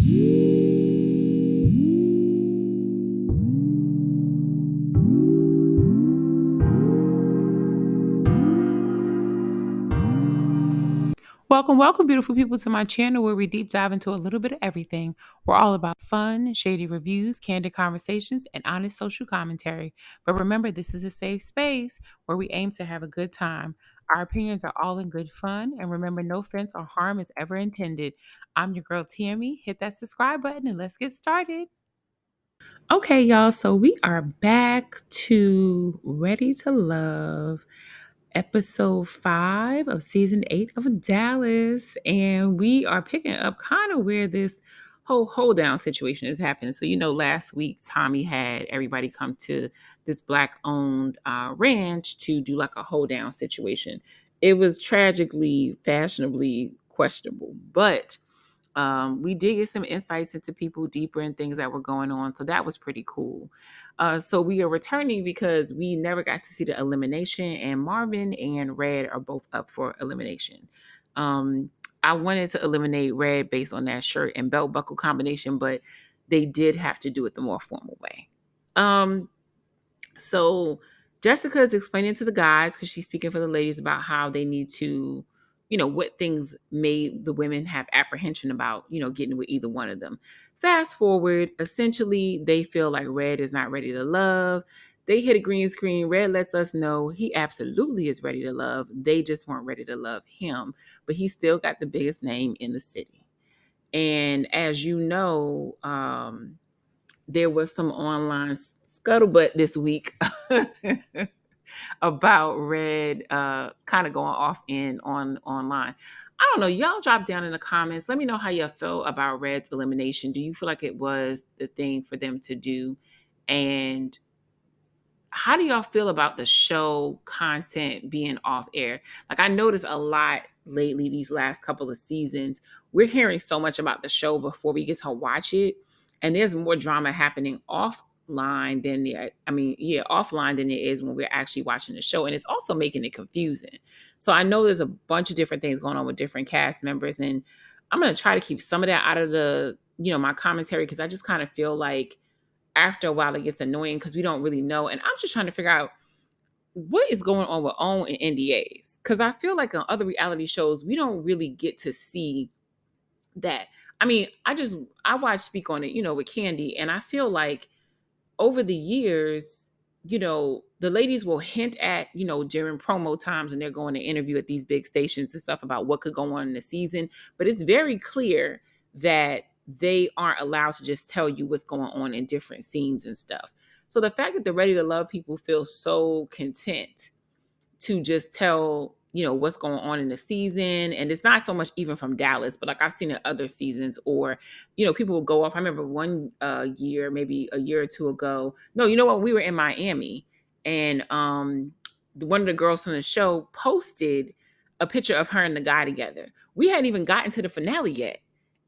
Welcome, beautiful people, to my channel where we deep dive into a little bit of everything. We're all about fun, shady reviews, candid conversations, and honest social commentary. But remember, this is a safe space where we aim to have a good time. Our opinions are all in good fun, and remember, no offense or harm is ever intended. I'm your girl, Tammy. Hit that subscribe button and let's get started. Okay, y'all, so we are back to Ready to Love, episode 5 of season 8 of Dallas. And we are picking up kind of where this whole hold down situation is happening. So, last week, Tommy had everybody come to this Black owned ranch to do like a hold down situation. It was tragically, fashionably questionable, but we did get some insights into people deeper and things that were going on. So that was pretty cool. So we are returning because we never got to see the elimination, and Marvin and Red are both up for elimination. I wanted to eliminate Red based on that shirt and belt buckle combination, but they did have to do it the more formal way. So Jessica is explaining to the guys, because she's speaking for the ladies, about how they need to, what things made the women have apprehension about, getting with either one of them. Fast forward, essentially, they feel like Red is not ready to love. They hit a green screen. Red lets us know he absolutely is ready to love. They just weren't ready to love him, but he still got the biggest name in the city. And as you know, there was some online scuttlebutt this week about Red kind of going off online. I don't know. Y'all drop down in the comments. Let me know how you feel about Red's elimination. Do you feel like it was the thing for them to do? And how do y'all feel about the show content being off air? Like, I noticed a lot lately, these last couple of seasons, we're hearing so much about the show before we get to watch it. And there's more drama happening offline offline than it is when we're actually watching the show. And it's also making it confusing. So I know there's a bunch of different things going on with different cast members. And I'm going to try to keep some of that out of my commentary, because I just kind of feel like after a while it gets annoying because we don't really know. And I'm just trying to figure out what is going on with OWN and NDAs, because I feel like on other reality shows we don't really get to see that. I mean, I watch Speak on It, with Candy, and I feel like over the years, the ladies will hint at, during promo times when they're going to interview at these big stations and stuff about what could go on in the season. But it's very clear that they aren't allowed to just tell you what's going on in different scenes and stuff. So the fact that the Ready to Love people feel so content to just tell, what's going on in the season. And it's not so much even from Dallas, but like I've seen in other seasons, or, people will go off. I remember one year, maybe a year or two ago. No, you know what? We were in Miami, and one of the girls from the show posted a picture of her and the guy together. We hadn't even gotten to the finale yet.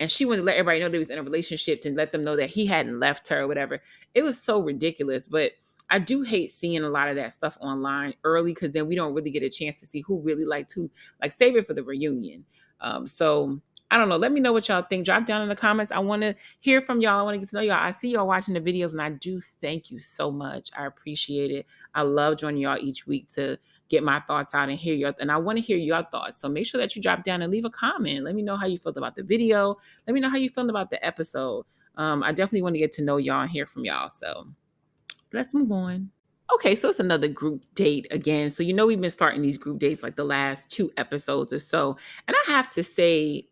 And she wanted to let everybody know they was in a relationship, and let them know that he hadn't left her or whatever. It was so ridiculous. But I do hate seeing a lot of that stuff online early, because then we don't really get a chance to see who really liked who. Like, save it for the reunion. So I don't know. Let me know what y'all think. Drop down in the comments. I want to hear from y'all. I want to get to know y'all. I see y'all watching the videos, and I do thank you so much. I appreciate it. I love joining y'all each week to get my thoughts out and hear and I want to hear your thoughts. So make sure that you drop down and leave a comment. Let me know how you felt about the video. Let me know how you felt about the episode. I definitely want to get to know y'all and hear from y'all. So let's move on. Okay, so it's another group date again. So we've been starting these group dates like the last 2 episodes or so. And I have to say,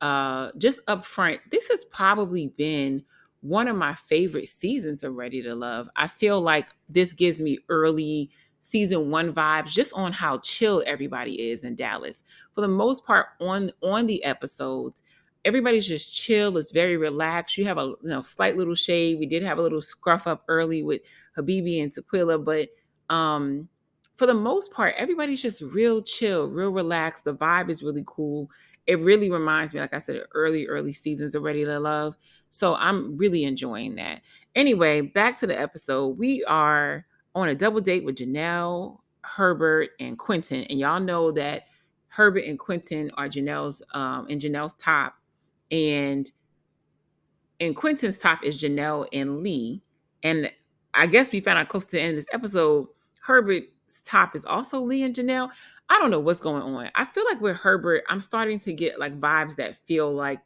just up front, this has probably been one of my favorite seasons of Ready to Love. I feel like this gives me early season 1 vibes, just on how chill everybody is in Dallas. For the most part, on the episodes, everybody's just chill. It's very relaxed. You have a slight little shade. We did have a little scruff up early with Habibi and Tequila, but for the most part, everybody's just real chill, real relaxed. The vibe is really cool. It really reminds me, like I said, early seasons of Ready to Love. So I'm really enjoying that. Anyway, back to the episode. We are on a double date with Janelle, Herbert, and Quentin. And y'all know that Herbert and Quentin are Janelle's top. And And Quentin's top is Janelle and Lee. And I guess we found out close to the end of this episode, Herbert's top is also Lee and Janelle. I don't know what's going on. I feel like with Herbert, I'm starting to get like vibes that feel like,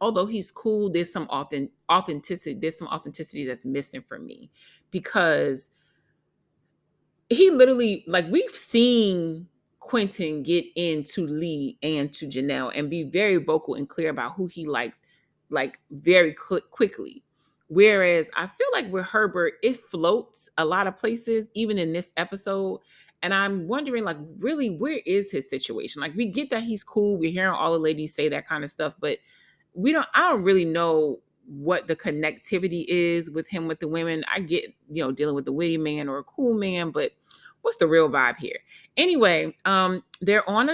although he's cool, there's some authenticity. There's some authenticity that's missing for me, because he literally, like, we've seen Quentin get into Lee and to Janelle and be very vocal and clear about who he likes, like very quickly. Whereas I feel like with Herbert, it floats a lot of places, even in this episode. And I'm wondering, like, really, where is his situation? Like, we get that he's cool. We're hearing all the ladies say that kind of stuff, but I don't really know what the connectivity is with him with the women. I get, dealing with the witty man or a cool man, but what's the real vibe here? Anyway, they're on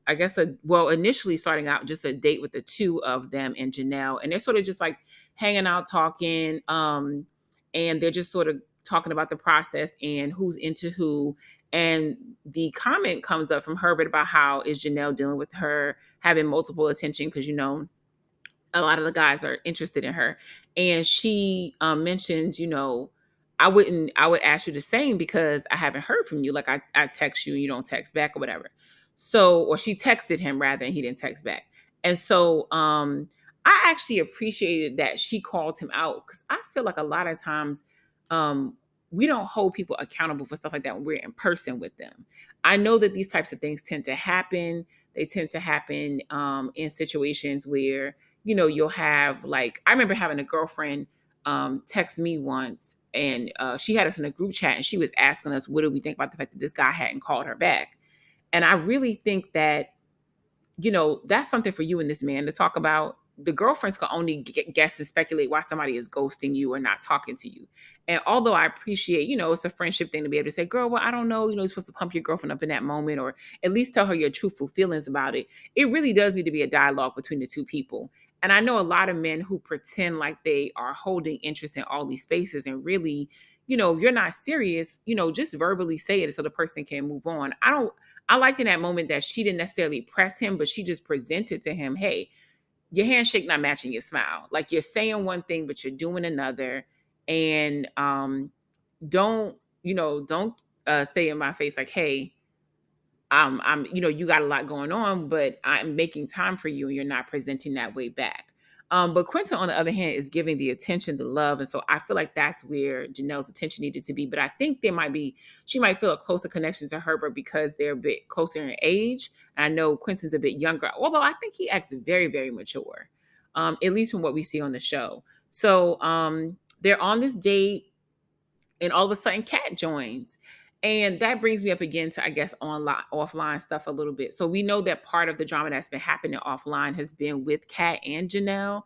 I guess well, initially starting out just a date with the two of them and Janelle, and they're sort of just like hanging out, talking, and they're just sort of talking about the process and who's into who. And the comment comes up from Herbert about how is Janelle dealing with her having multiple attention, because a lot of the guys are interested in her. And she mentioned, I would ask you the same because I haven't heard from you. Like, I text you and you don't text back or whatever. So, or she texted him rather and he didn't text back. And so I actually appreciated that she called him out, because I feel like a lot of times um, we don't hold people accountable for stuff like that when we're in person with them. I know that these types of things tend to happen. They tend to happen in situations where, you'll have, like, I remember having a girlfriend text me once, and she had us in a group chat and she was asking us, what do we think about the fact that this guy hadn't called her back? And I really think that, that's something for you and this man to talk about. The girlfriends can only guess and speculate why somebody is ghosting you or not talking to you. And although I appreciate, it's a friendship thing to be able to say, girl, well, I don't know, you're supposed to pump your girlfriend up in that moment, or at least tell her your truthful feelings about it. It really does need to be a dialogue between the two people. And I know a lot of men who pretend like they are holding interest in all these spaces, and really, if you're not serious, just verbally say it so the person can move on. I like in that moment that she didn't necessarily press him, but she just presented to him, hey, your handshake not matching your smile. Like, you're saying one thing, but you're doing another. And don't say in my face like, hey, you got a lot going on, but I'm making time for you and you're not presenting that way back. But Quentin, on the other hand, is giving the attention, the love. And so I feel like that's where Janelle's attention needed to be. But I think she might feel a closer connection to Herbert because they're a bit closer in age. And I know Quentin's a bit younger, although I think he acts very, very mature, at least from what we see on the show. So they're on this date, and all of a sudden Kat joins. And that brings me up again to, I guess, online, offline stuff a little bit. So we know that part of the drama that's been happening offline has been with Kat and Janelle.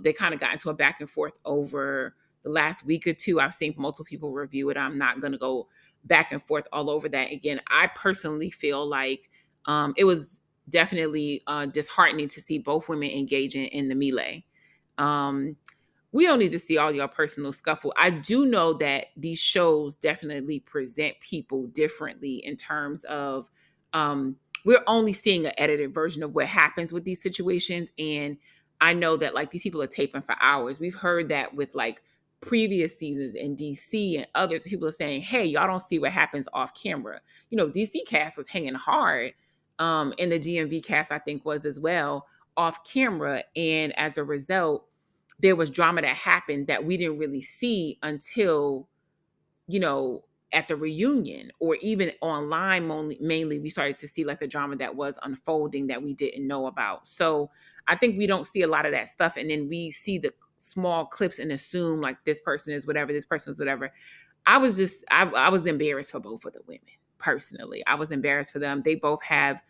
They kind of got into a back and forth over the last week or two. I've seen multiple people review it. I'm not going to go back and forth all over that. Again, I personally feel like it was definitely disheartening to see both women engaging in the melee. We don't need to see all your personal scuffle. I do know that these shows definitely present people differently in terms of we're only seeing an edited version of what happens with these situations. And I know that, like, these people are taping for hours. We've heard that with, like, previous seasons in DC and others. People are saying, hey, y'all don't see what happens off camera. DC cast was hanging hard, and the DMV cast, I think, was as well, off camera. And as a result, there was drama that happened that we didn't really see until, at the reunion, or even online. Mainly we started to see, like, the drama that was unfolding that we didn't know about. So I think we don't see a lot of that stuff. And then we see the small clips and assume, like, this person is whatever, this person is whatever. I was embarrassed for both of the women. Personally, I was embarrassed for them. They both have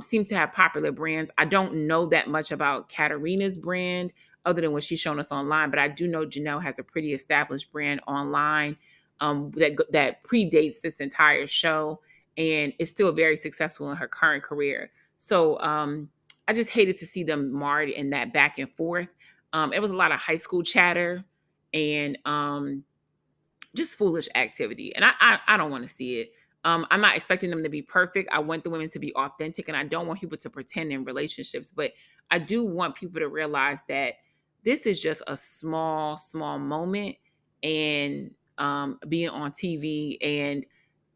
seem to have popular brands. I don't know that much about Katarina's brand other than what she's shown us online, but I do know Janelle has a pretty established brand online that predates this entire show, and is still very successful in her current career. So I just hated to see them marred in that back and forth. It was a lot of high school chatter and just foolish activity. And I don't want to see it. I'm not expecting them to be perfect. I want the women to be authentic, and I don't want people to pretend in relationships. But I do want people to realize that this is just a small moment, and being on TV, and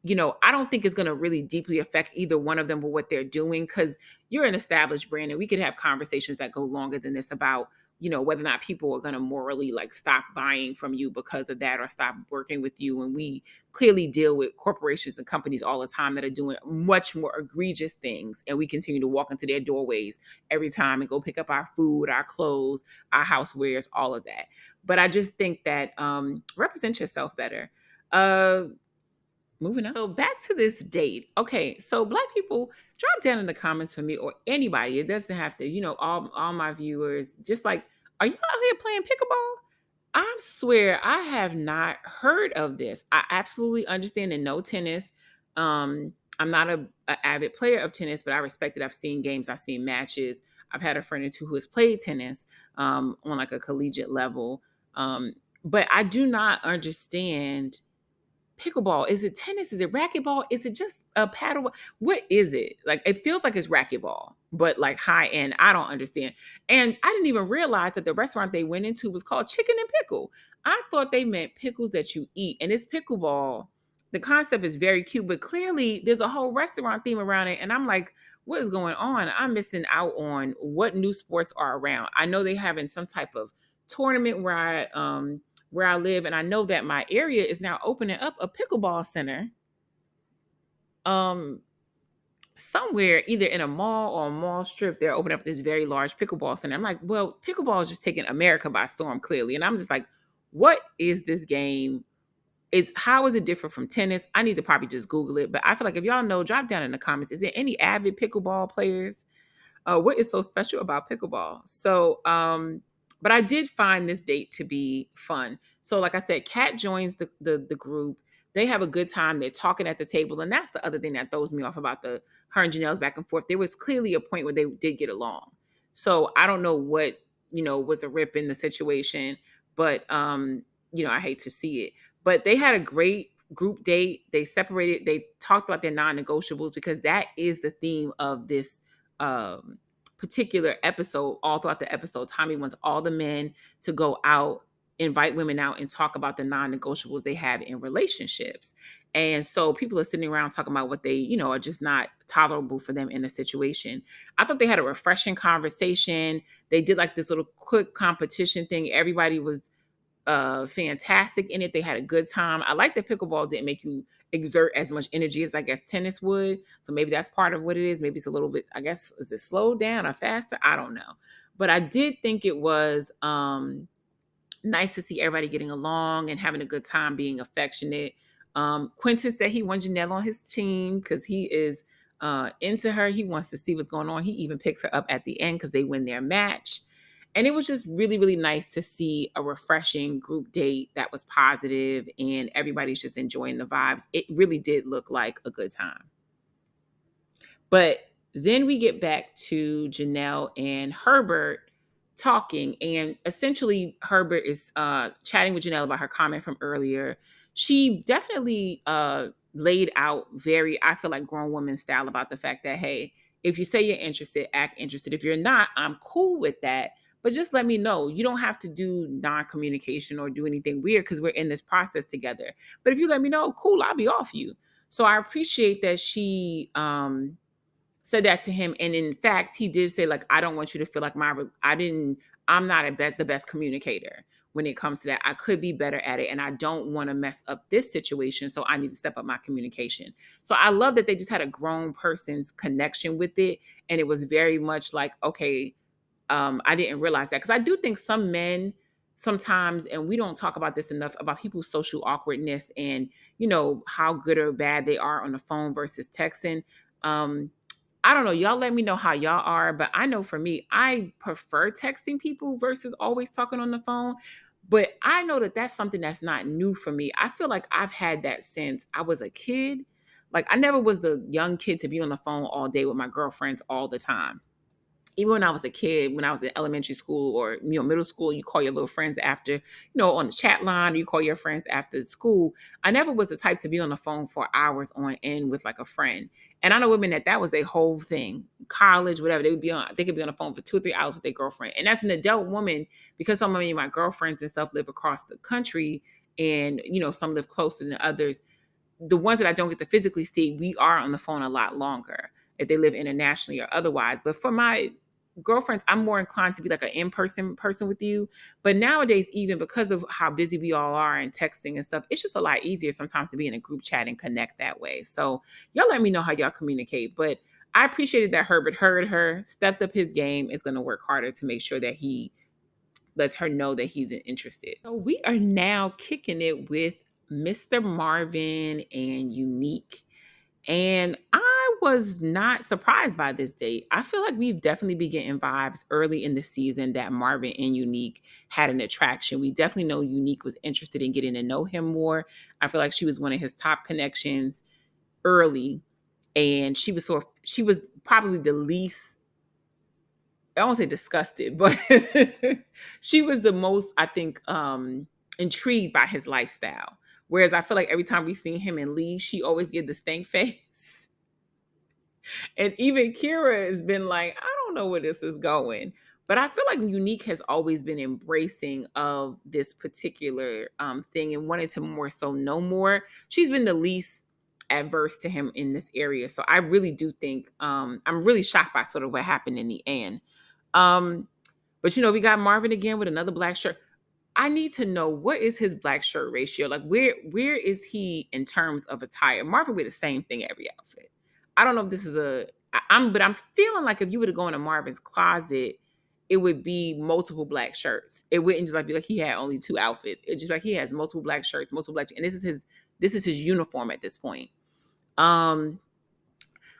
I don't think it's going to really deeply affect either one of them with what they're doing, because you're an established brand, and we could have conversations that go longer than this about, whether or not people are going to morally like stop buying from you because of that, or stop working with you. And we clearly deal with corporations and companies all the time that are doing much more egregious things. And we continue to walk into their doorways every time and go pick up our food, our clothes, our housewares, all of that. But I just think that represent yourself better. Uh, Moving on. So back to this date. Okay, so Black people, drop down in the comments for me, or anybody. It doesn't have to, all my viewers. Just like, are you out here playing pickleball? I swear I have not heard of this. I absolutely understand and know tennis. I'm not a avid player of tennis, but I respect it. I've seen games, I've seen matches. I've had a friend or two who has played tennis on like a collegiate level. But I do not understand pickleball. Is it tennis? Is it racquetball? Is it just a paddle? What is it? Like, it feels like it's racquetball, but like high end. I don't understand. And I didn't even realize that the restaurant they went into was called Chicken and Pickle. I thought they meant pickles that you eat. And it's pickleball. The concept is very cute, but clearly there's a whole restaurant theme around it. And I'm like, what is going on? I'm missing out on what new sports are around. I know they having some type of tournament where I live, and I know that my area is now opening up a pickleball center um somewhere, either in a mall or a mall strip. They're opening up this very large pickleball center. I'm like, well, pickleball is just taking America by storm, clearly. And I'm just like, what is this game? How is it different from tennis? I need to probably just Google it. But I feel like if y'all know, drop down in the comments. Is there any avid pickleball players? What is so special about pickleball? So, but I did find this date to be fun. So, like I said, Kat joins the group. They have a good time. They're talking at the table, and that's the other thing that throws me off about the her and Janelle's back and forth. There was clearly a point where they did get along. So I don't know what was a rip in the situation, but I hate to see it. But they had a great group date. They separated. They talked about their non-negotiables, because that is the theme of this um particular episode. All throughout the episode, Tommy wants all the men to go out, invite women out, and talk about the non-negotiables they have in relationships. And so people are sitting around talking about what they are just not tolerable for them in a situation. I thought they had a refreshing conversation. They did like this little quick competition thing. Everybody was fantastic in it. They had a good time. I like that pickleball didn't make you exert as much energy as I guess tennis would. So maybe that's part of what it is. Maybe it's a little bit, I guess, is it slowed down or faster? I don't know. But I did think it was nice to see everybody getting along and having a good time, being affectionate. Quentin said he wants Janelle on his team because he is into her. He wants to see what's going on. He even picks her up at the end because they win their match. And it was just really, really nice to see a refreshing group date that was positive and everybody's just enjoying the vibes. It really did look like a good time. But then we get back to Janelle and Herbert talking, and essentially Herbert is chatting with Janelle about her comment from earlier. She definitely laid out very, I feel like, grown woman style about the fact that, hey, if you say you're interested, act interested. If you're not, I'm cool with that. But just let me know. You don't have to do non-communication or do anything weird because we're in this process together. But if you let me know, cool, I'll be off you. So I appreciate that she said that to him. And in fact, he did say, like, I don't want you to feel like I'm not the best communicator when it comes to that. I could be better at it. And I don't want to mess up this situation. So I need to step up my communication. So I love that they just had a grown person's connection with it. And it was very much like, okay, I didn't realize that. Because I do think some men sometimes, and we don't talk about this enough, about people's social awkwardness and, how good or bad they are on the phone versus texting. I don't know. Y'all let me know how y'all are, but I know for me, I prefer texting people versus always talking on the phone. But I know that that's something that's not new for me. I feel like I've had that since I was a kid. Like, I never was the young kid to be on the phone all day with my girlfriends all the time. even when I was a kid, when I was in elementary school or middle school, you call your little friends after, on the chat line, or you call your friends after school. I never was the type to be on the phone for hours on end with like a friend. And I know women that was their whole thing. College, whatever, they could be on the phone for 2 or 3 hours with their girlfriend. And that's an adult woman, because some of my girlfriends and stuff live across the country, and some live closer than others. The ones that I don't get to physically see, we are on the phone a lot longer if they live internationally or otherwise. But for my girlfriends, I'm more inclined to be like an in-person person with you. But nowadays, even because of how busy we all are and texting and stuff, it's just a lot easier sometimes to be in a group chat and connect that way. So y'all let me know how y'all communicate. But I appreciated that Herbert heard her, stepped up his game, is going to work harder to make sure that he lets her know that he's interested. So we are now kicking it with Mr. Marvin and Unique. And I was not surprised by this date. I feel like we've definitely been getting vibes early in the season that Marvin and Unique had an attraction. We definitely know Unique was interested in getting to know him more. I feel like she was one of his top connections early. And she was probably the least, I won't say disgusted, but she was the most, I think, intrigued by his lifestyle. Whereas I feel like every time we see him and Lee, she always get the stank face. And even Kira has been like, I don't know where this is going. But I feel like Unique has always been embracing of this particular thing and wanted to more so know more. She's been the least adverse to him in this area. So I really do think I'm really shocked by sort of what happened in the end. Um, but we got Marvin again with another black shirt. I need to know, what is his black shirt ratio? Like where is he in terms of attire? Marvin wear the same thing every outfit. I don't know if this is but I'm feeling like if you were to go into Marvin's closet, it would be multiple black shirts. It wouldn't just like be like he had only two outfits. It's just like he has multiple black shirts, multiple black, and this is his uniform at this point. Um,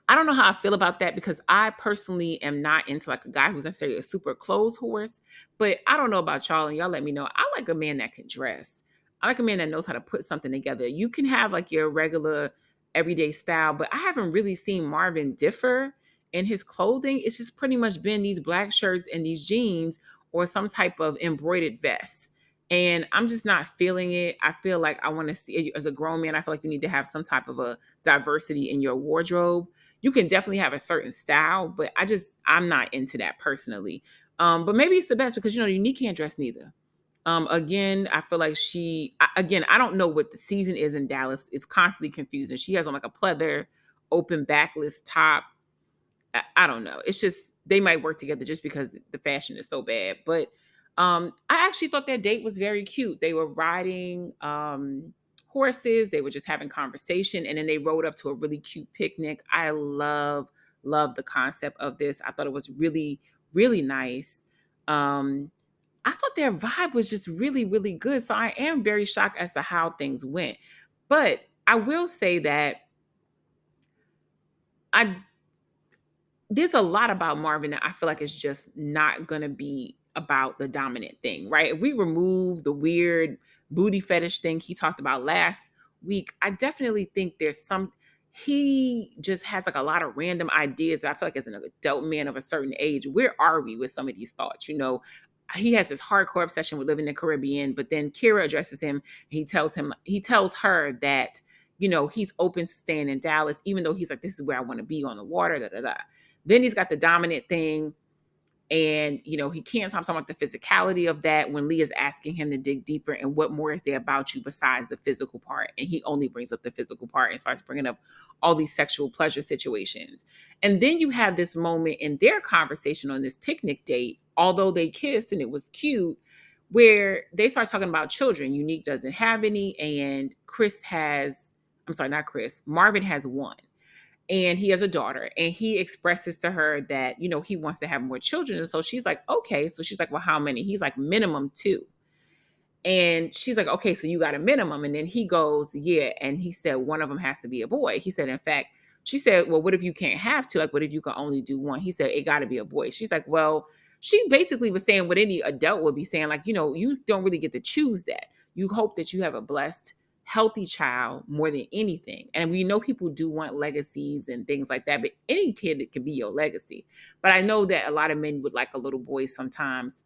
I don't know how I feel about that, because I personally am not into like a guy who's necessarily a super clothes horse. But I don't know about y'all, and y'all let me know. I like a man that can dress. I like a man that knows how to put something together. You can have like your regular everyday style, but I haven't really seen Marvin differ in his clothing. It's just pretty much been these black shirts and these jeans or some type of embroidered vest. And I'm just not feeling it. I feel like I want to see, as a grown man, I feel like you need to have some type of a diversity in your wardrobe. You can definitely have a certain style, but I'm not into that personally. But maybe it's the best because Unique can't dress neither. Again, I feel like again, I don't know what the season is in Dallas. It's constantly confusing. She has on like a pleather open backless top. I don't know. It's just they might work together just because the fashion is so bad. But I actually thought their date was very cute. They were riding horses. They were just having conversation, and then they rode up to a really cute picnic. I love the concept of this. I thought it was really really nice. I thought their vibe was just really really good. So I am very shocked as to how things went. But I will say that I there's a lot about Marvin that I feel like it's just not gonna be about the dominant thing, right? If we remove the weird booty fetish thing he talked about last week, I definitely think he just has like a lot of random ideas that I feel like as an adult man of a certain age, where are we with some of these thoughts? He has this hardcore obsession with living in the Caribbean, but then Kira addresses him. He tells her that, he's open to staying in Dallas, even though he's like, this is where I want to be on the water, da da da. Then he's got the dominant thing. And, he can't stop talking about the physicality of that when Leah's asking him to dig deeper and what more is there about you besides the physical part. And he only brings up the physical part and starts bringing up all these sexual pleasure situations. And then you have this moment in their conversation on this picnic date, although they kissed and it was cute, where they start talking about children. Unique doesn't have any. And not Chris, Marvin has one. And he has a daughter, and he expresses to her that, he wants to have more children. And so she's like, okay. So she's like, well, how many? He's like, minimum two. And she's like, okay, so you got a minimum. And then he goes, yeah. And he said, one of them has to be a boy. He said, in fact, she said, well, what if you can't have two? Like, what if you can only do one? He said, it got to be a boy. She's like, well, she basically was saying what any adult would be saying, like, you don't really get to choose that. You hope that you have a blessed healthy child more than anything. And we know people do want legacies and things like that, but any kid that can be your legacy. But I know that a lot of men would like a little boy sometimes.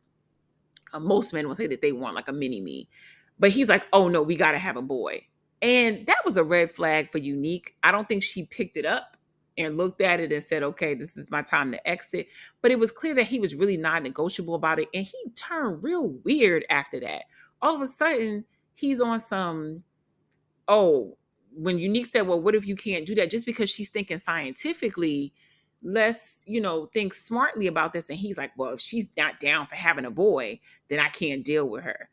Most men will say that they want like a mini me, but he's like, oh no, we got to have a boy. And that was a red flag for Unique. I don't think she picked it up and looked at it and said, okay, this is my time to exit. But it was clear that he was really not negotiable about it. And he turned real weird after that. All of a sudden, he's on some, oh, when Unique said, well, what if you can't do that? Just because she's thinking scientifically, let's, think smartly about this. And he's like, well, if she's not down for having a boy, then I can't deal with her.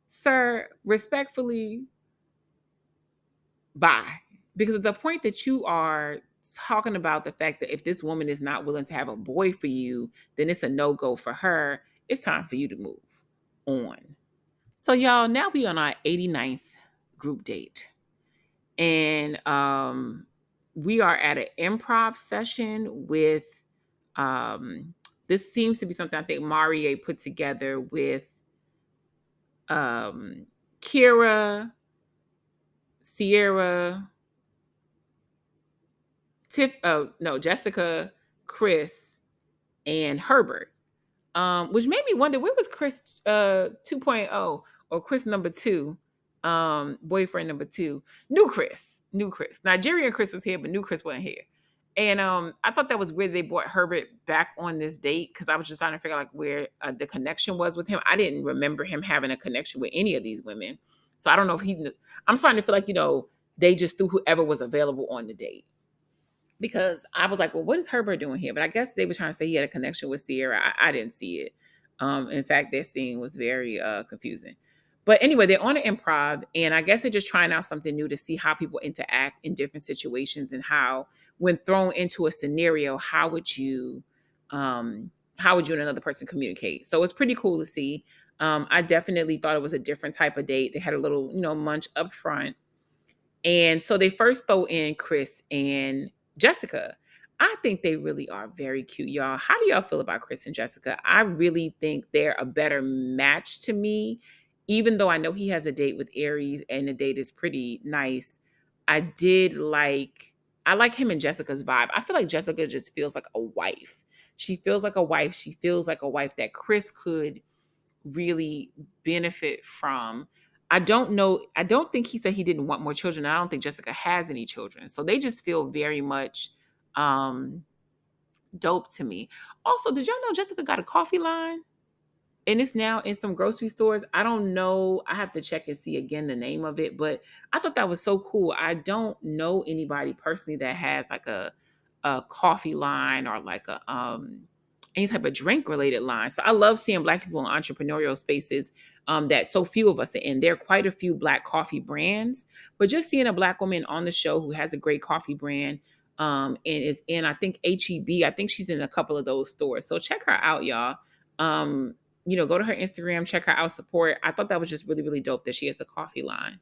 Sir, respectfully, bye. Because at the point that you are talking about the fact that if this woman is not willing to have a boy for you, then it's a no-go for her. It's time for you to move on. So y'all, now we on our 89th group date. And we are at an improv session with this seems to be something I think Marie put together with Kira, Sierra, Jessica, Chris, and Herbert. Which made me wonder, where was Chris 2.0 or Chris number 2, boyfriend number 2? New Chris. Nigerian Chris was here, but new Chris wasn't here. And I thought that was weird they brought Herbert back on this date, because I was just trying to figure out like where the connection was with him. I didn't remember him having a connection with any of these women. So I don't know if he knew. I'm starting to feel like, they just threw whoever was available on the date. Because I was like, well, what is Herbert doing here? But I guess they were trying to say he had a connection with Sierra. I didn't see it. In fact, that scene was very confusing. But anyway, they're on an improv, and I guess they're just trying out something new to see how people interact in different situations, and how, when thrown into a scenario, how would you and another person communicate? So it's pretty cool to see. I definitely thought it was a different type of date. They had a little, munch up front. And so they first throw in Chris and Jessica. I think they really are very cute, y'all. How do y'all feel about Chris and Jessica? I really think they're a better match to me. Even though I know he has a date with Aries and the date is pretty nice, I like him and Jessica's vibe. I feel like Jessica just feels like a wife. She feels like a wife. She feels like a wife that Chris could really benefit from. I don't know. I don't think he said he didn't want more children. I don't think Jessica has any children. So they just feel very much um dope to me. Also, did y'all know Jessica got a coffee line? And it's now in some grocery stores. I don't know. I have to check and see again the name of it, but I thought that was so cool. I don't know anybody personally that has like a coffee line or like a any type of drink related line. So I love seeing Black people in entrepreneurial spaces that so few of us are in. There are quite a few Black coffee brands, but just seeing a Black woman on the show who has a great coffee brand and is in, I think, HEB. I think she's in a couple of those stores. So check her out, y'all. Go to her Instagram, check her out, support. I thought that was just really, really dope that she has a coffee line.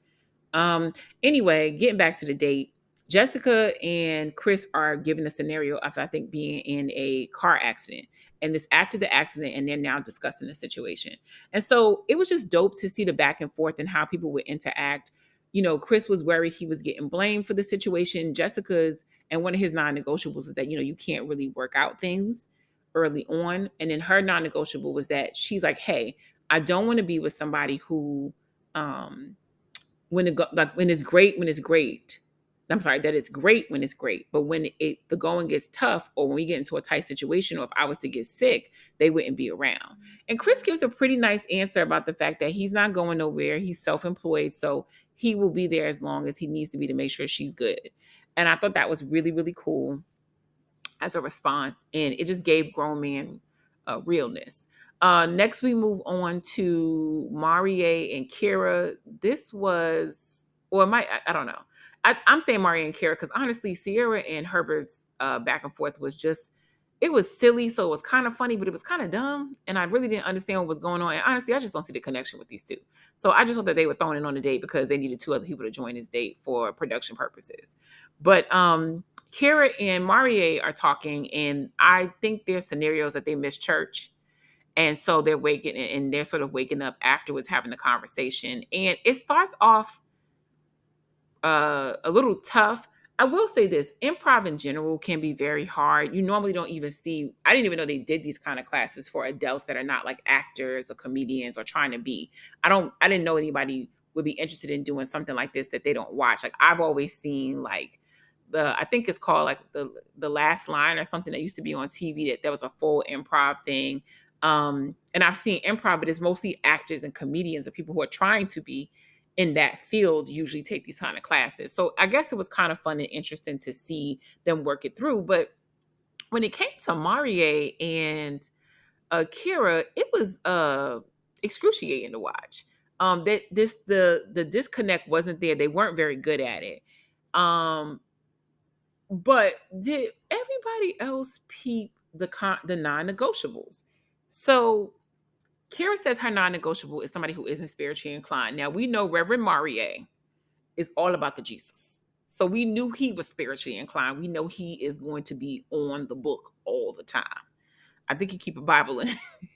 Um, anyway, getting back to the date, Jessica and Chris are given a scenario of, I think, being in a car accident. And this after the accident, and they're now discussing the situation. And so it was just dope to see the back and forth and how people would interact. Chris was worried he was getting blamed for the situation. Jessica's, and one of his non-negotiables is that, you can't really work out things early on. And then her non-negotiable was that she's like, hey, I don't want to be with somebody who, when it's great, when it's great. I'm sorry, that it's great when it's great, but when the going gets tough, or when we get into a tight situation, or if I was to get sick, they wouldn't be around. And Chris gives a pretty nice answer about the fact that he's not going nowhere. He's self-employed, so he will be there as long as he needs to be to make sure she's good. And I thought that was really, really cool as a response, and it just gave grown man realness. Next, we move on to Marie and Kira. This was, or I don't know. I'm saying Marie and Kira because honestly, Sierra and Herbert's back and forth was just, it was silly, so it was kind of funny, but it was kind of dumb, and I really didn't understand what was going on. And honestly, I just don't see the connection with these two. So I just hope that they were thrown in on the date because they needed 2 other people to join this date for production purposes. But Kira and Marie are talking, and I think there's scenarios that they miss church. And so they're waking, and they're sort of waking up afterwards, having a conversation. And it starts off a little tough. I will say this, improv in general can be very hard. You normally don't even see, I didn't even know they did these kind of classes for adults that are not like actors or comedians or trying to be. I didn't know anybody would be interested in doing something like this that they don't watch. Like I've always seen like I think it's called like the last line or something that used to be on TV that there was a full improv thing. And I've seen improv, but it's mostly actors and comedians or people who are trying to be in that field usually take these kind of classes. So I guess it was kind of fun and interesting to see them work it through. But when it came to Marie and Kira, it was excruciating to watch. That this the disconnect wasn't there. They weren't very good at it. Um, but did everybody else peep the non-negotiables? So Kira says her non-negotiable is somebody who isn't spiritually inclined. Now we know Reverend Marie is all about the Jesus. So we knew he was spiritually inclined. We know he is going to be on the book all the time. I think he keep a Bible in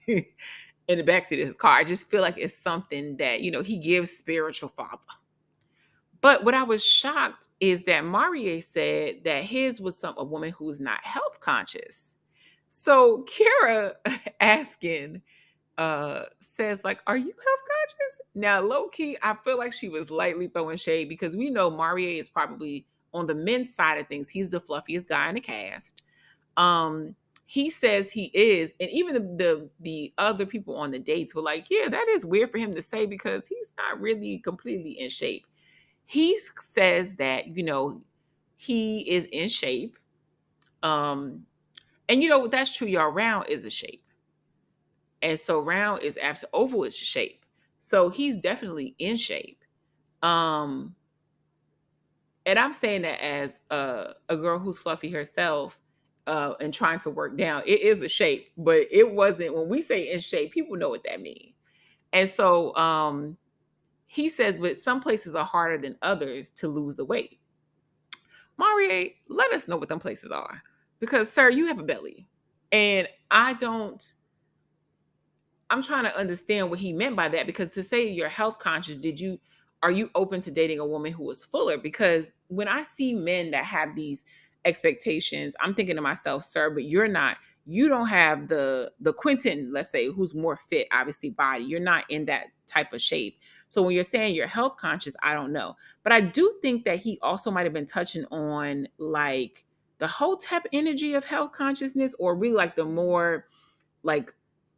in the backseat of his car. I just feel like it's something that, he gives spiritual father. But what I was shocked is that Marie said that his was a woman who's not health conscious. So Kira asking says like, are you health conscious? Now, low key, I feel like she was lightly throwing shade because we know Marie is probably on the men's side of things. He's the fluffiest guy in the cast. Um, he says he is, and even the other people on the dates were like, yeah, that is weird for him to say because he's not really completely in shape. He says that, he is in shape. And that's true, y'all. Round is a shape. And so round is oval is shape. So he's definitely in shape. Um, and I'm saying that as a girl who's fluffy herself, and trying to work down. It is a shape, but it wasn't, when we say in shape, people know what that means. And so he says, but some places are harder than others to lose the weight. Marie, let us know what them places are. Because, sir, you have a belly. And I'm trying to understand what he meant by that, because to say you're health conscious, are you open to dating a woman who is fuller? Because when I see men that have these expectations, I'm thinking to myself, sir, but you don't have the Quentin, let's say, who's more fit, obviously body. You're not in that type of shape. So when you're saying you're health conscious, I don't know. But I do think that he also might have been touching on like the whole type energy of health consciousness, or really like the more like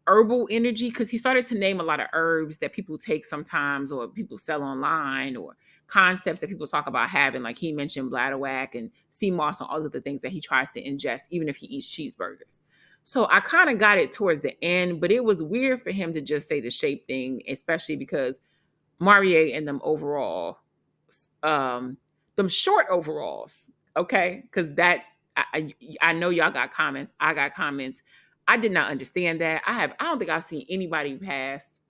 herbal energy, because he started to name a lot of herbs that people take sometimes or people sell online, or concepts that people talk about having. Like he mentioned bladderwhack and sea moss and all of the things that he tries to ingest even if he eats cheeseburgers. So I kind of got it towards the end, but it was weird for him to just say the shape thing, especially because Marie and them short overalls, okay? Because I know y'all got comments. I got comments. I did not understand that. I don't think I've seen anybody past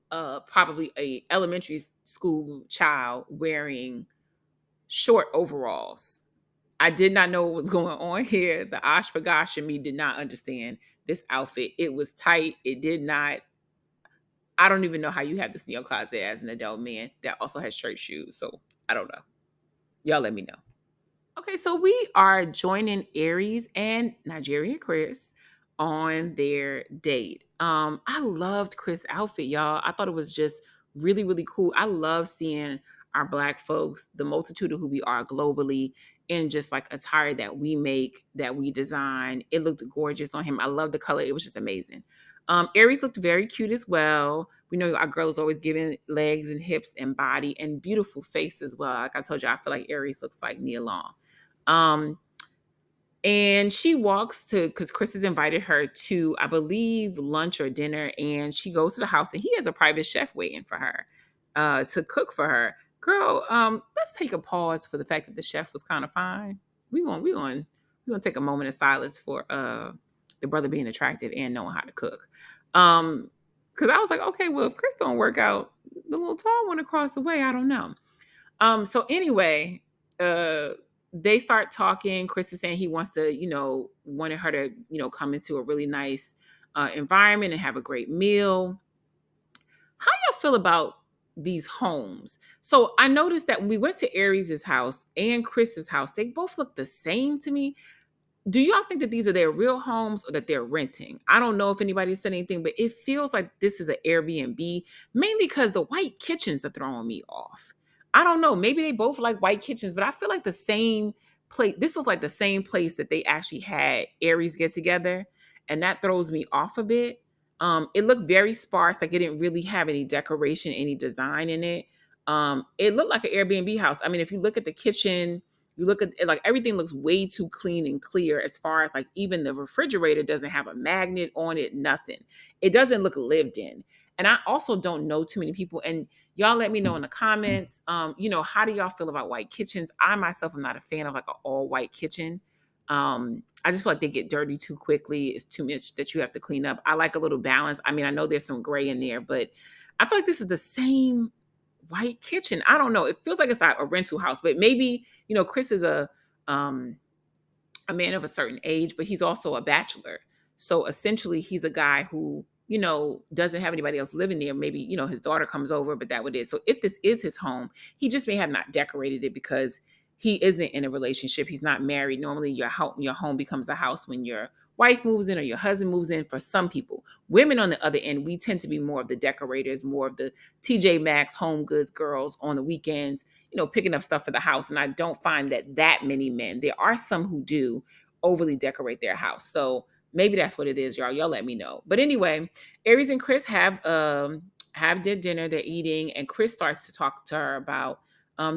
probably a elementary school child wearing short overalls. I did not know what was going on here. The Ashpagash in me did not understand this outfit. It was tight. It did not. I don't even know how you have this in your closet as an adult man that also has church shoes. So I don't know. Y'all let me know. Okay, so we are joining Aries and Nigerian Chris on their date. I loved Chris' outfit, y'all. I thought it was just really, really cool. I love seeing our Black folks, the multitude of who we are globally, in just like attire that we make, that we design. It looked gorgeous on him. I love the color. It was just amazing. Aries looked very cute as well. We know our girl is always giving legs and hips and body and beautiful face as well. Like I told you, I feel like Aries looks like Nia Long. Um, and she walks to, because Chris has invited her to, I believe, lunch or dinner, and she goes to the house and he has a private chef waiting for her to cook for her. Girl, let's take a pause for the fact that the chef was kind of fine. We gonna take a moment of silence for the brother being attractive and knowing how to cook. Because I was like, okay, well, if Chris don't work out, the little tall one across the way, I don't know. So anyway, uh, they start talking. Chris is saying he wants to, wanted her to, come into a really nice environment and have a great meal. How y'all feel about these homes. So I noticed that when we went to Aries' house and Chris's house, they both look the same to me. Do y'all think that these are their real homes or that they're renting? I don't know if anybody said anything, but it feels like this is an Airbnb, mainly because the white kitchens are throwing me off. I don't know. Maybe they both like white kitchens, but I feel like the same place. This was like the same place that they actually had Aries get together, and that throws me off a bit. It looked very sparse, like it didn't really have any decoration, any design in it. It looked like an Airbnb house. I mean, if you look at the kitchen, you look at it, like everything looks way too clean and clear, as far as like even the refrigerator doesn't have a magnet on it, nothing. It doesn't look lived in. And I also don't know too many people. And y'all let me know in the comments, how do y'all feel about white kitchens? I myself am not a fan of like an all white kitchen. I just feel like they get dirty too quickly. It's too much that you have to clean up. I like a little balance. I mean, I know there's some gray in there, but I feel like this is the same white kitchen. I don't know. It feels like it's like a rental house, but maybe, Chris is um a man of a certain age, but he's also a bachelor. So essentially, he's a guy who, doesn't have anybody else living there. Maybe, his daughter comes over, but that would it. So if this is his home, he just may have not decorated it because he isn't in a relationship. He's not married. Normally, your home becomes a house when your wife moves in or your husband moves in. For some people, women on the other end, we tend to be more of the decorators, more of the TJ Maxx home goods girls on the weekends, picking up stuff for the house. And I don't find that many men. There are some who do overly decorate their house. So maybe that's what it is, y'all. Y'all let me know. But anyway, Aries and Chris have their dinner, they're eating, and Chris starts to talk to her about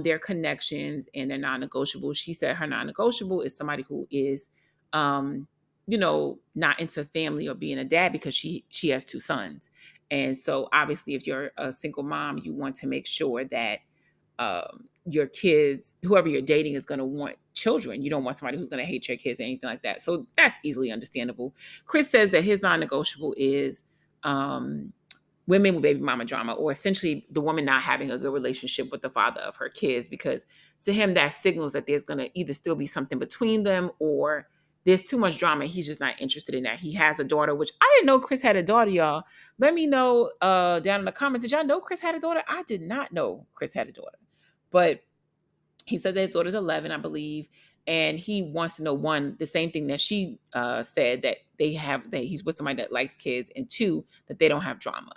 their connections and their non-negotiables. She said her non-negotiable is somebody who is not into family or being a dad because she has two sons. And so obviously if you're a single mom, you want to make sure that your kids, whoever you're dating, is going to want children. You don't want somebody who's going to hate your kids or anything like that. So that's easily understandable. Chris says that his non-negotiable is women with baby mama drama, or essentially the woman not having a good relationship with the father of her kids, because to him that signals that there's going to either still be something between them or there's too much drama. He's just not interested in that. He has a daughter, which I didn't know Chris had a daughter, y'all. Let me know down in the comments. Did y'all know Chris had a daughter? I did not know Chris had a daughter. But he said that his daughter's 11, I believe, and he wants to know, one, the same thing that she said, that that he's with somebody that likes kids, and two, that they don't have drama.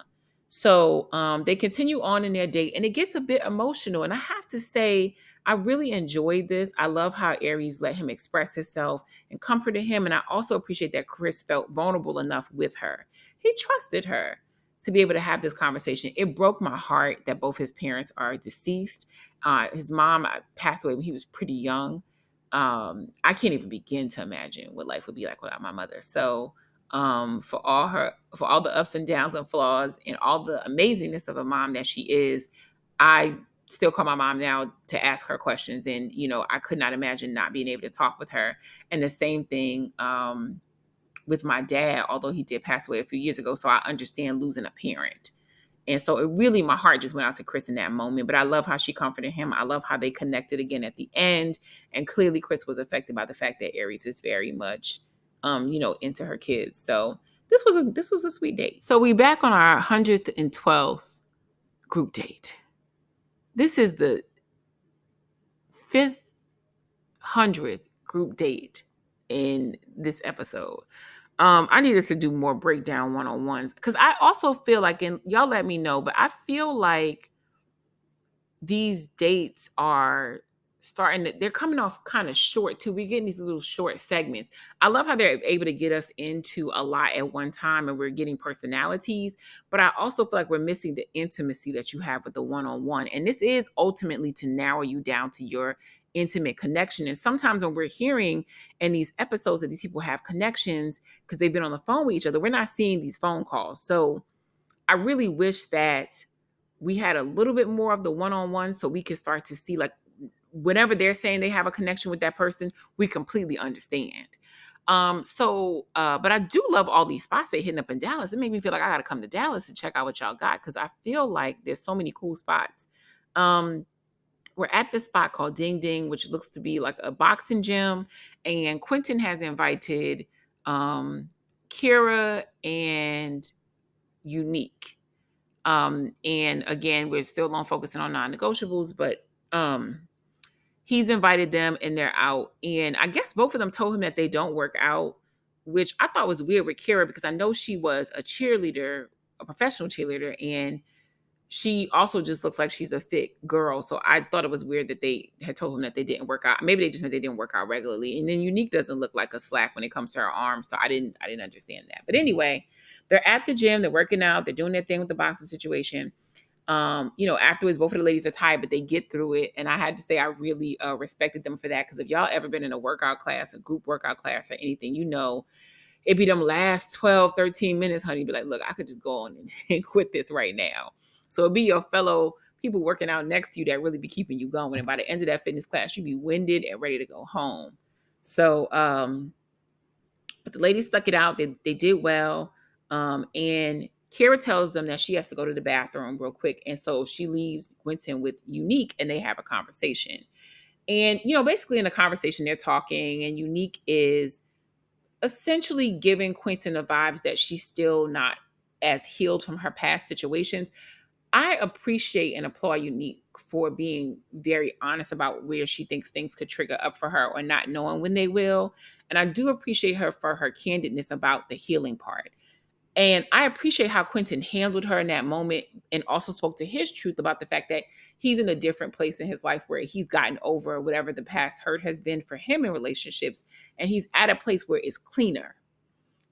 So they continue on in their date, and it gets a bit emotional. And I have to say, I really enjoyed this. I love how Aries let him express himself and comforted him. And I also appreciate that Chris felt vulnerable enough with her. He trusted her to be able to have this conversation. It broke my heart that both his parents are deceased. His mom passed away when he was pretty young. I can't even begin to imagine what life would be like without my mother. So for all the ups and downs and flaws and all the amazingness of a mom that she is, I still call my mom now to ask her questions. And, I could not imagine not being able to talk with her. And the same thing with my dad, although he did pass away a few years ago. So I understand losing a parent. And so it really, my heart just went out to Chris in that moment. But I love how she comforted him. I love how they connected again at the end. And clearly Chris was affected by the fact that Aries is very much, into her kids. So this was a sweet date. So we back on our 112th group date. This is the 500th group date in this episode. I need us to do more breakdown one-on-ones, because I also feel like, and y'all let me know, but I feel like these dates are they're coming off kind of short too. We're getting these little short segments. I love how they're able to get us into a lot at one time and we're getting personalities, but I also feel like we're missing the intimacy that you have with the one-on-one. And this is ultimately to narrow you down to your intimate connection. And sometimes when we're hearing in these episodes that these people have connections because they've been on the phone with each other, we're not seeing these phone calls. So I really wish that we had a little bit more of the one-on-one so we could start to see, like, whenever they're saying they have a connection with that person, we completely understand. But I do love all these spots they hitting up in Dallas. It made me feel like I got to come to Dallas to check out what y'all got, because I feel like there's so many cool spots. We're at this spot called Ding Ding, which looks to be like a boxing gym. And Quentin has invited Kira and Unique. And again, we're still on focusing on non-negotiables, but he's invited them and they're out. And I guess both of them told him that they don't work out, which I thought was weird with Kara because I know she was a cheerleader, a professional cheerleader, and she also just looks like she's a fit girl. So I thought it was weird that they had told him that they didn't work out. Maybe they just meant they didn't work out regularly. And then Unique doesn't look like a slack when it comes to her arms. So I didn't understand that. But anyway, they're at the gym, they're working out, they're doing their thing with the boxing situation. Afterwards, both of the ladies are tired, but they get through it. And I had to say, I really respected them for that. Because if y'all ever been in a workout class, a group workout class or anything, it'd be them last 12, 13 minutes, honey. Be like, look, I could just go on and quit this right now. So it'd be your fellow people working out next to you that really be keeping you going. And by the end of that fitness class, you'd be winded and ready to go home. So, but the ladies stuck it out. They did well. And Kara tells them that she has to go to the bathroom real quick. And so she leaves Quentin with Unique and they have a conversation. And, basically in the conversation, they're talking and Unique is essentially giving Quentin the vibes that she's still not as healed from her past situations. I appreciate and applaud Unique for being very honest about where she thinks things could trigger up for her or not knowing when they will. And I do appreciate her for her candidness about the healing part. And I appreciate how Quentin handled her in that moment and also spoke to his truth about the fact that he's in a different place in his life where he's gotten over whatever the past hurt has been for him in relationships. And he's at a place where it's cleaner.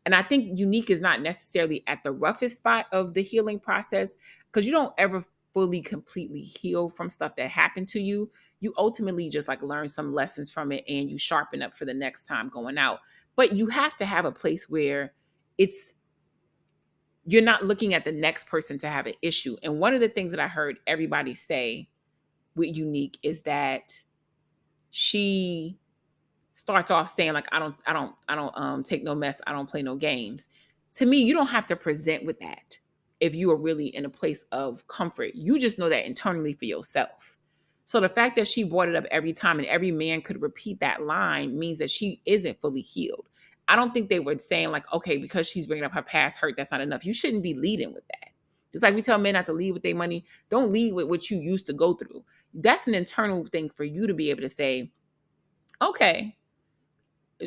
And I think Unique is not necessarily at the roughest spot of the healing process because you don't ever fully completely heal from stuff that happened to you. You ultimately just like learn some lessons from it and you sharpen up for the next time going out. But you have to have a place where it's you're not looking at the next person to have an issue. And one of the things that I heard everybody say with Unique is that she starts off saying like I don't take no mess, I don't play no games. To me, you don't have to present with that if you are really in a place of comfort. You just know that internally for yourself. So the fact that she brought it up every time and every man could repeat that line means that she isn't fully healed. I don't think they were saying like, okay, because she's bringing up her past hurt, that's not enough. You shouldn't be leading with that. Just like we tell men not to lead with their money, don't lead with what you used to go through. That's an internal thing for you to be able to say, okay,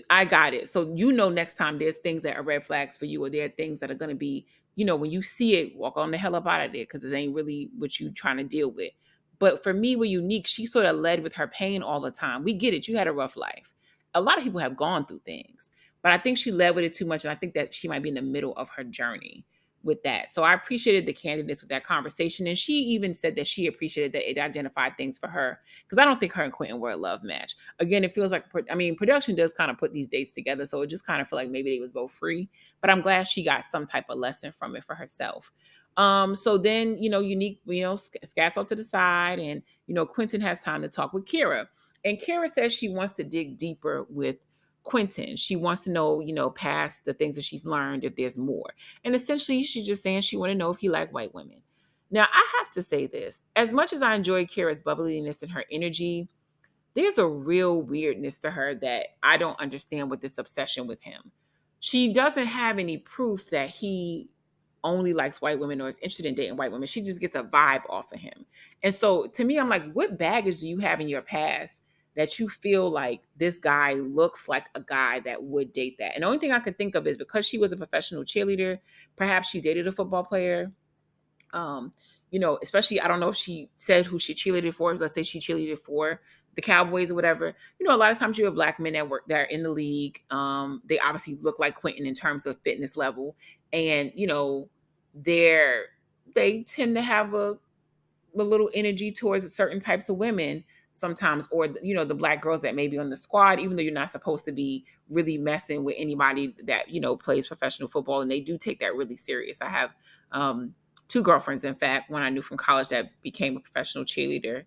I got it. So next time there's things that are red flags for you, or there are things that are going to be, when you see it, walk on the hell up out of there because it ain't really what you trying to deal with. But for me, with Unique, she sort of led with her pain all the time. We get it. You had a rough life. A lot of people have gone through things, but I think she led with it too much. And I think that she might be in the middle of her journey with that. So I appreciated the candidness with that conversation. And she even said that she appreciated that it identified things for her because I don't think her and Quentin were a love match. Again, it feels like, production does kind of put these dates together. So it just kind of feel like maybe they was both free, but I'm glad she got some type of lesson from it for herself. So then, Unique, scats off to the side and, Quentin has time to talk with Kara. And Kara says she wants to dig deeper with Quentin. She wants to know, past the things that she's learned, if there's more. And essentially, she's just saying she want to know if he liked white women. Now, I have to say this. As much as I enjoy Kara's bubbliness and her energy, there's a real weirdness to her that I don't understand with this obsession with him. She doesn't have any proof that he only likes white women or is interested in dating white women. She just gets a vibe off of him. And so to me, I'm like, what baggage do you have in your past that you feel like this guy looks like a guy that would date that? And the only thing I could think of is because she was a professional cheerleader, perhaps she dated a football player. Especially, I don't know if she said who she cheerleaded for. Let's say she cheerleaded for the Cowboys or whatever. A lot of times you have black men that work that are in the league. They obviously look like Quentin in terms of fitness level. And, they tend to have a little energy towards certain types of women sometimes, or the black girls that may be on the squad, even though you're not supposed to be really messing with anybody that plays professional football, and they do take that really serious. I have two girlfriends, in fact, one I knew from college that became a professional cheerleader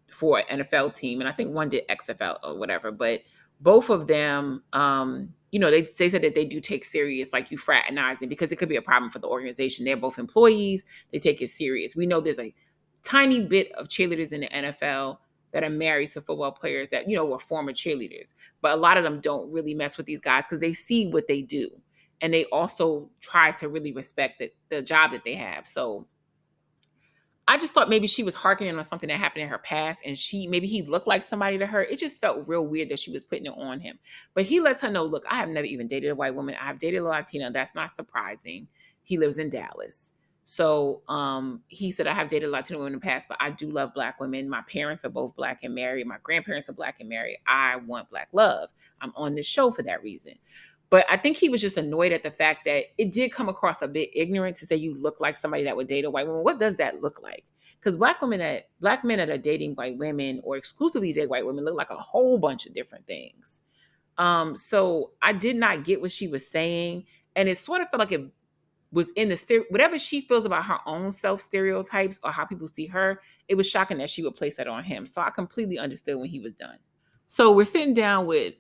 for an NFL team, and I think one did XFL or whatever. But both of them, they said that they do take serious, like you fraternizing, because it could be a problem for the organization. They're both employees; they take it serious. We know there's a tiny bit of cheerleaders in the NFL that are married to football players that were former cheerleaders, but a lot of them don't really mess with these guys because they see what they do. and they also try to really respect the job that they have. So I just thought maybe she was harkening on something that happened in her past, and maybe he looked like somebody to her. It just felt real weird that she was putting it on him. But he lets her know, look, I have never even dated a white woman. I've dated a Latina. That's not surprising. He lives in Dallas. So he said, I have dated a Latina woman in the past, but I do love black women. My parents are both black and married. My grandparents are black and married. I want black love. I'm on this show for that reason. But I think he was just annoyed at the fact that it did come across a bit ignorant to say you look like somebody that would date a white woman. What does that look like? Because black men that are dating white women or exclusively date white women look like a whole bunch of different things. So I did not get what she was saying, and it sort of felt like it was in the whatever she feels about her own self stereotypes or how people see her. It was shocking that she would place that on him. So I completely understood when he was done. So we're sitting down with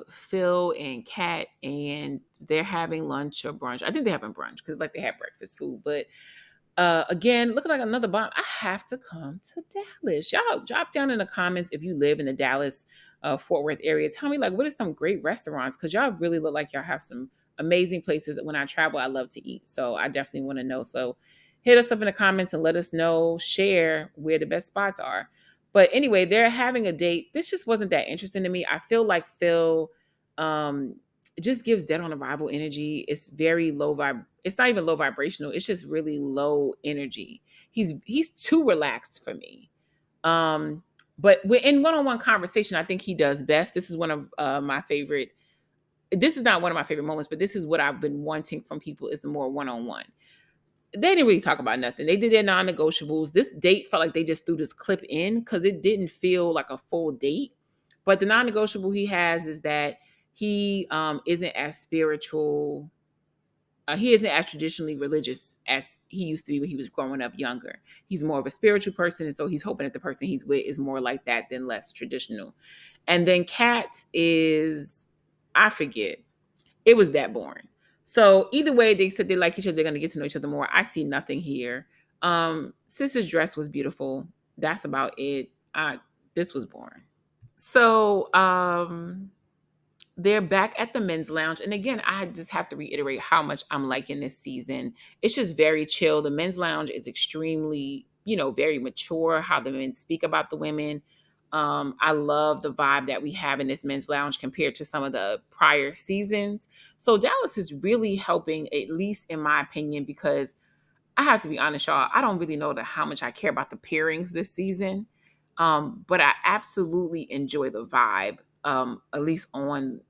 Phil and Kat, and they're having lunch or brunch. I think they're having brunch because like they have breakfast food. But again, looking like another bomb. I have to come to Dallas. Y'all drop down in the comments if you live in the Dallas Fort Worth area. Tell me like what are some great restaurants, because y'all really look like y'all have some amazing places. When I travel, I love to eat. So I definitely want to know. So hit us up in the comments and let us know, share where the best spots are. But anyway, they're having a date. This just wasn't that interesting to me. I feel like Phil it just gives dead on arrival energy. It's very low vibe. It's not even low vibrational. It's just really low energy. He's too relaxed for me. But we're in one-on-one conversation. I think he does best. This is one of my favorite. This is not one of my favorite moments, but this is what I've been wanting from people is the more one-on-one. They didn't really talk about nothing. They did their non-negotiables. This date felt like they just threw this clip in because it didn't feel like a full date. But the non-negotiable he has is that he isn't as spiritual. He isn't as traditionally religious as he used to be when he was growing up younger. He's more of a spiritual person, and so he's hoping that the person he's with is more like that than less traditional. And then Kat is, I forget, it was that boring. So either way, they said they like each other. They're going to get to know each other more. I see nothing here. Sis's dress was beautiful. That's about it. This was boring. So they're back at the men's lounge. And again, I just have to reiterate how much I'm liking this season. It's just very chill. The men's lounge is extremely, very mature, how the men speak about the women. I love the vibe that we have in this men's lounge compared to some of the prior seasons. So Dallas is really helping, at least in my opinion, because I have to be honest, y'all. I don't really know how much I care about the pairings this season, but I absolutely enjoy the vibe. At least on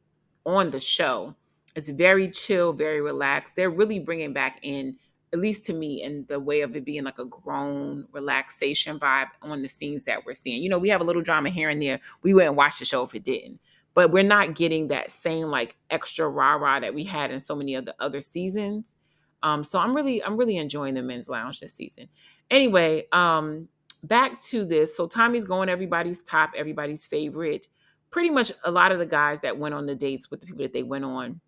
the show, it's very chill, very relaxed. They're really bringing back in, at least to me, in the way of it being like a grown relaxation vibe on the scenes that we're seeing. We have a little drama here and there. We wouldn't watch the show if it didn't. But we're not getting that same like extra rah rah that we had in so many of the other seasons. So I'm really enjoying the men's lounge this season. Anyway, back to this. So Tommy's going everybody's top, everybody's favorite. Pretty much a lot of the guys that went on the dates with the people that they went on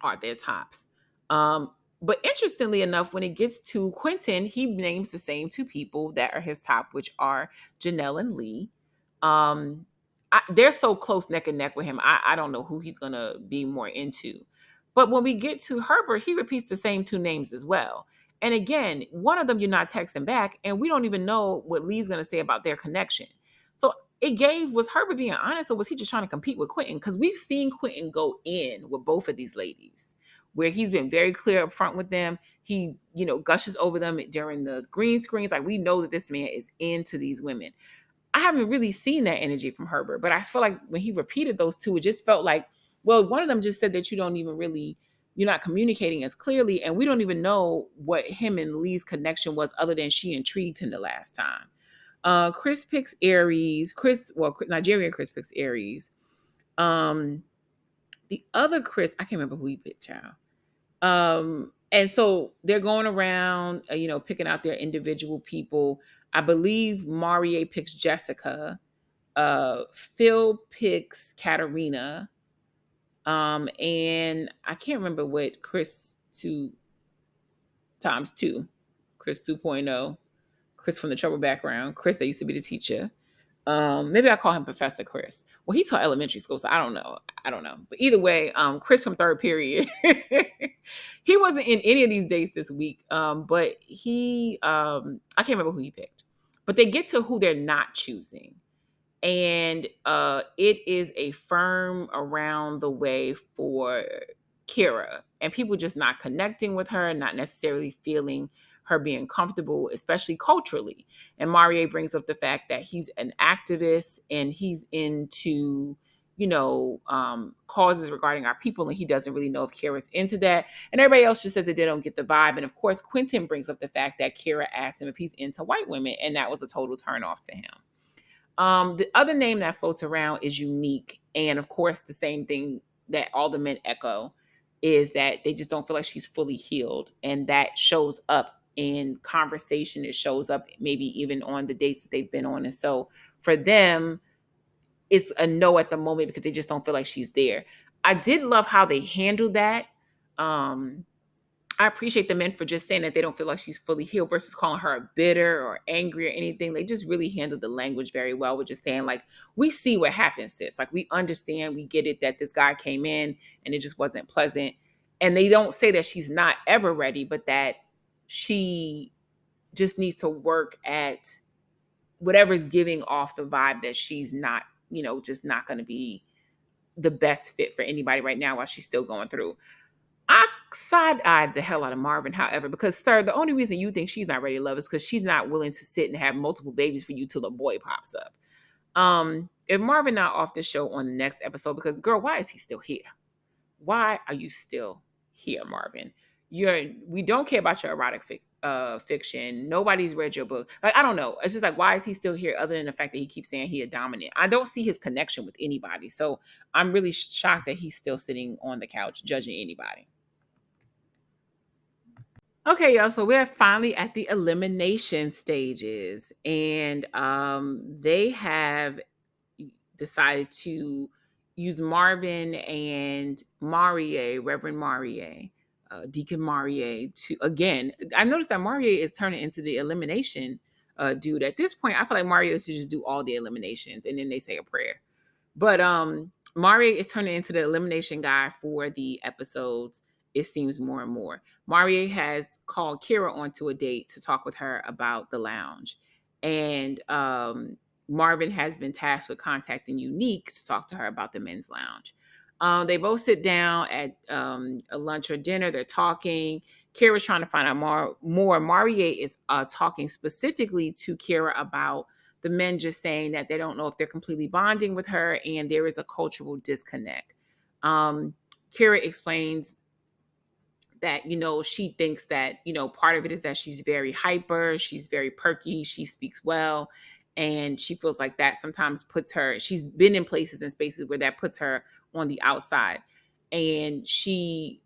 are their tops. But interestingly enough, when it gets to Quentin, he names the same two people that are his top, which are Janelle and Lee. They're so close neck and neck with him. I don't know who he's going to be more into. But when we get to Herbert, he repeats the same two names as well. And again, one of them you're not texting back, and we don't even know what Lee's going to say about their connection. So was Herbert being honest, or was he just trying to compete with Quentin? Because we've seen Quentin go in with both of these ladies, where he's been very clear up front with them. He, gushes over them during the green screens. Like, we know that this man is into these women. I haven't really seen that energy from Herbert, but I feel like when he repeated those two, it just felt like, well, one of them just said that you're not communicating as clearly, and we don't even know what him and Lee's connection was other than she intrigued him the last time. Chris picks Aries. Nigerian Chris picks Aries. The other Chris, I can't remember who he picked, child. And so they're going around, picking out their individual people. I believe Marie picks Jessica. Phil picks Katarina. And I can't remember what Chris 2 times 2, Chris 2.0, Chris from the trouble background, Chris that used to be the teacher. Maybe I call him Professor Chris. Well, he taught elementary school, so I don't know. I don't know. But either way, Chris from third period, he wasn't in any of these dates this week. But he, I can't remember who he picked. But they get to who they're not choosing, and it is a firm around the way for Kira, and people just not connecting with her, not necessarily feeling her being comfortable, especially culturally. And Marie brings up the fact that he's an activist and he's into, causes regarding our people, and he doesn't really know if Kira's into that. And everybody else just says that they don't get the vibe. And of course, Quentin brings up the fact that Kira asked him if he's into white women, and that was a total turn off to him. The other name that floats around is Unique. And of course, the same thing that all the men echo is that they just don't feel like she's fully healed. And that shows up in conversation. It shows up maybe even on the dates that they've been on. And so for them, it's a no at the moment because they just don't feel like she's there. I did love how they handled that. I appreciate the men for just saying that they don't feel like she's fully healed versus calling her a bitter or angry or anything. They just really handled the language very well with just saying, like, we see what happens, sis. Like, we understand, we get it that this guy came in and it just wasn't pleasant. And they don't say that she's not ever ready, but that she just needs to work at whatever's giving off the vibe that she's not, just not going to be the best fit for anybody right now while she's still going through. I side-eyed the hell out of Marvin, however, because, sir, the only reason you think she's not ready to love is because she's not willing to sit and have multiple babies for you till a boy pops up. If Marvin not off the show on the next episode, because, girl, why is he still here? Why are you still here, Marvin? We don't care about your erotic fiction. Nobody's read your book. Like, I don't know. It's just like, why is he still here other than the fact that he keeps saying he a dominant? I don't see his connection with anybody. So I'm really shocked that he's still sitting on the couch judging anybody. Okay, y'all. So we're finally at the elimination stages, and they have decided to use Marvin and Marie, Reverend Marie, Deacon Marie, to again. I noticed that Marie is turning into the elimination dude. At this point, I feel like Mario should just do all the eliminations, and then they say a prayer. But Marie is turning into the elimination guy for the episodes. It seems more and more. Marie has called Kira onto a date to talk with her about the lounge. And Marvin has been tasked with contacting Unique to talk to her about the men's lounge. They both sit down at a lunch or dinner. They're talking. Kira's trying to find out more. Marie is talking specifically to Kira about the men just saying that they don't know if they're completely bonding with her and there is a cultural disconnect. Kira explains that, she thinks that, part of it is that she's very hyper, she's very perky, she speaks well. And she feels like that sometimes she's been in places and spaces where that puts her on the outside. And she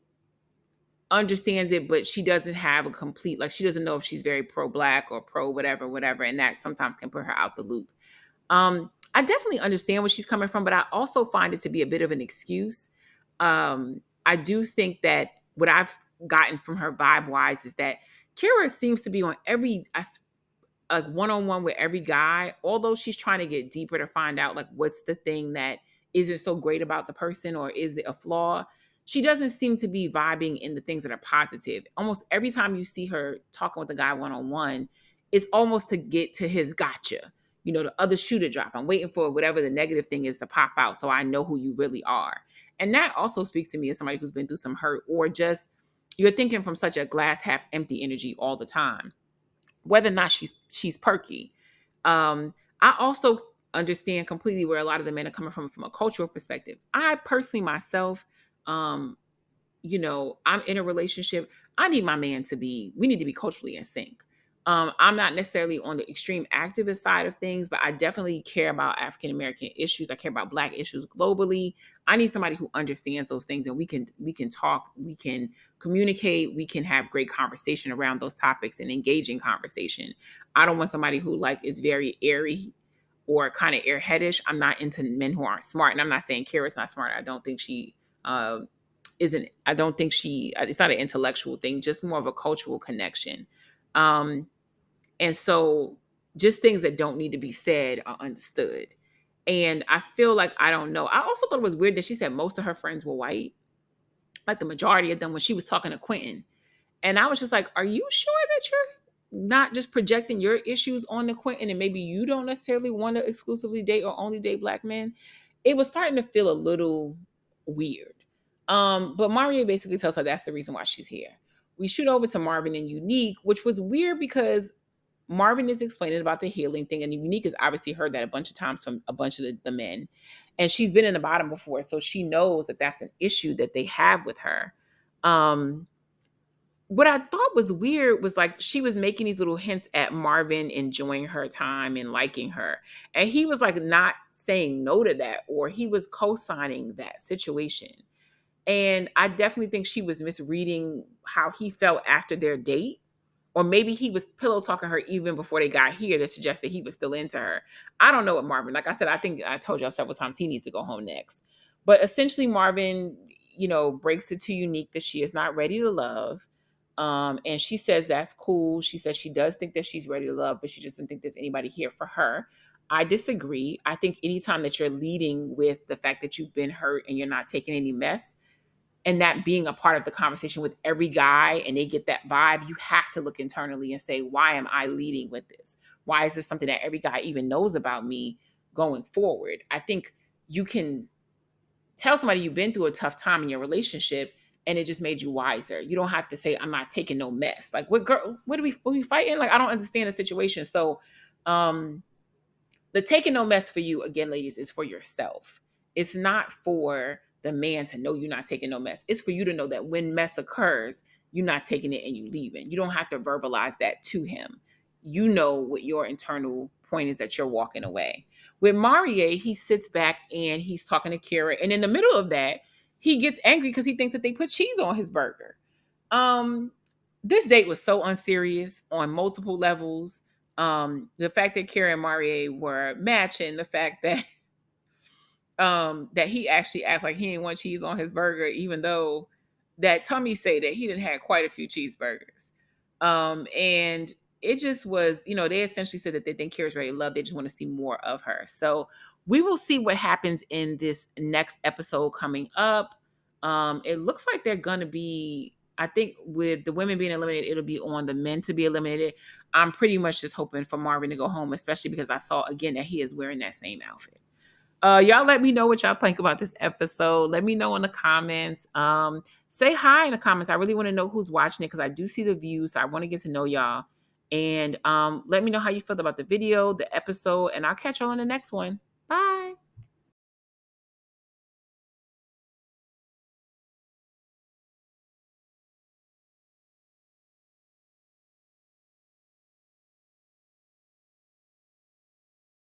understands it, but she doesn't have a complete, like, she doesn't know if she's very pro black or pro whatever. And that sometimes can put her out the loop. I definitely understand where she's coming from, but I also find it to be a bit of an excuse. I do think that what I've gotten from her vibe wise is that Kira seems to be on a one-on-one with every guy, although she's trying to get deeper to find out, like, what's the thing that isn't so great about the person, or is it a flaw? She doesn't seem to be vibing in the things that are positive. Almost every time you see her talking with a guy one-on-one, it's almost to get to his gotcha. The other shoe to drop. I'm waiting for whatever the negative thing is to pop out so I know who you really are. And that also speaks to me as somebody who's been through some hurt, or just you're thinking from such a glass half empty energy all the time, whether or not she's perky. I also understand completely where a lot of the men are coming from a cultural perspective. I personally myself, um, I'm in a relationship. We need to be culturally in sync. I'm not necessarily on the extreme activist side of things, but I definitely care about African American issues. I care about Black issues globally. I need somebody who understands those things, and we can talk, we can communicate, we can have great conversation around those topics and engaging conversation. I don't want somebody who, like, is very airy or kind of airheadish. I'm not into men who aren't smart, and I'm not saying Kara's not smart. I don't think she isn't. I don't think it's not an intellectual thing, just more of a cultural connection. And so just things that don't need to be said are understood. And I feel like, I don't know. I also thought it was weird that she said most of her friends were white, like the majority of them, when she was talking to Quentin. And I was just like, are you sure that you're not just projecting your issues on the Quentin, and maybe you don't necessarily want to exclusively date or only date black men? It was starting to feel a little weird. But Maria basically tells her that's the reason why she's here. We shoot over to Marvin and Unique, which was weird because Marvin is explaining about the healing thing, and Unique has obviously heard that a bunch of times from a bunch of the men. And she's been in the bottom before, so she knows that that's an issue that they have with her. Um, what I thought was weird was like she was making these little hints at Marvin enjoying her time and liking her. And he was like not saying no to that, or he was co-signing that situation. And I definitely think she was misreading how he felt after their date. Or maybe he was pillow talking her even before they got here that suggested he was still into her. I don't know what Marvin, like I said, I think I told y'all several times he needs to go home next. But essentially, Marvin, breaks it to Unique that she is not ready to love. And she says that's cool. She says she does think that she's ready to love, but she just doesn't think there's anybody here for her. I disagree. I think anytime that you're leading with the fact that you've been hurt and you're not taking any mess, and that being a part of the conversation with every guy, and they get that vibe, you have to look internally and say, why am I leading with this? Why is this something that every guy even knows about me going forward? I think you can tell somebody you've been through a tough time in your relationship and it just made you wiser. You don't have to say, I'm not taking no mess. Like, what girl, what are we fighting? Like, I don't understand the situation. So um the taking no mess for you, again, ladies, is for yourself. It's not for the man to know you're not taking no mess. It's for you to know that when mess occurs, you're not taking it and you leaving. You don't have to verbalize that to him. You know what your internal point is, that you're walking away. With Marie, he sits back and he's talking to Kira. And in the middle of that, he gets angry because he thinks that they put cheese on his burger. Um, this date was so unserious on multiple levels. The fact that Kara and Marie were matching, the fact that that he actually act like he didn't want cheese on his burger, even though that Tummy say that he didn't had quite a few cheeseburgers. And it just was, they essentially said that they think Kira's ready to love. They just want to see more of her. So we will see what happens in this next episode coming up. It looks like they're gonna be, I think with the women being eliminated, it'll be on the men to be eliminated. I'm pretty much just hoping for Marvin to go home, especially because I saw again that he is wearing that same outfit. Y'all let me know what y'all think about this episode. Let me know in the comments. Say hi in the comments. I really want to know who's watching it because I do see the views. So I want to get to know y'all. And let me know how you feel about the video, the episode, and I'll catch y'all in the next one.